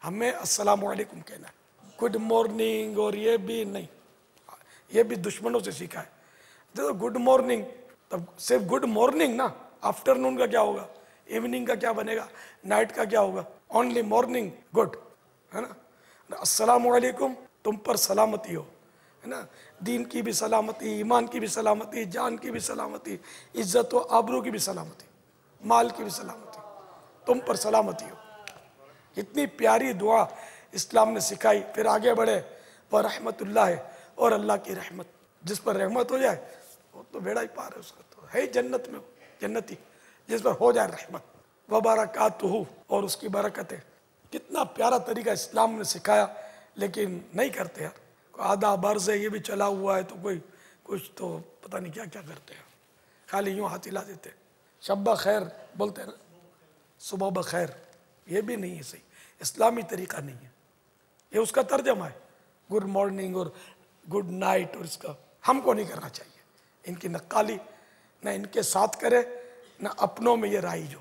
हमें अस्सलामु अलैकुम कहना है, गुड मॉर्निंग और ये भी नहीं, ये भी दुश्मनों से सीखा है। देखो गुड मॉर्निंग, तब सिर्फ गुड मॉर्निंग ना, आफ्टरनून का क्या होगा, इवनिंग का क्या बनेगा, नाइट का क्या होगा, ओनली मॉर्निंग गुड, है ना। अस्सलामु अलैकुम, तुम पर सलामती हो, है ना, दीन की भी सलामती, ईमान की भी सलामती, जान की भी सलामती, इज्जत व आबरू की भी सलामती, माल की भी सलामती, तुम पर सलामती हो। इतनी प्यारी दुआ इस्लाम ने सिखाई। फिर आगे बढ़े, वह रहमतुल्लाह है, और अल्लाह की रहमत, जिस पर रहमत हो जाए वो तो बेड़ा ही पार है, उसका तो है ही जन्नत में, जन्नती, जिस पर हो जाए रहमत। व बरकातुहू, और उसकी बरकतें। कितना प्यारा तरीका इस्लाम ने सिखाया, लेकिन नहीं करते यार। आधा बर्ज है, ये भी चला हुआ है, तो कोई कुछ तो पता नहीं क्या क्या करते हैं, खाली यूँ हाथ हिला देते हैं। शब्बा खैर बोलते हैं ना, सुबह बखैर, ये भी नहीं है सही, इस्लामी तरीका नहीं है, ये उसका तर्जमा है, गुड मॉर्निंग और गुड नाइट, और इसका हमको नहीं करना चाहिए। इनकी नक्काली ना इनके साथ करे, ना अपनों में ये राइज हो।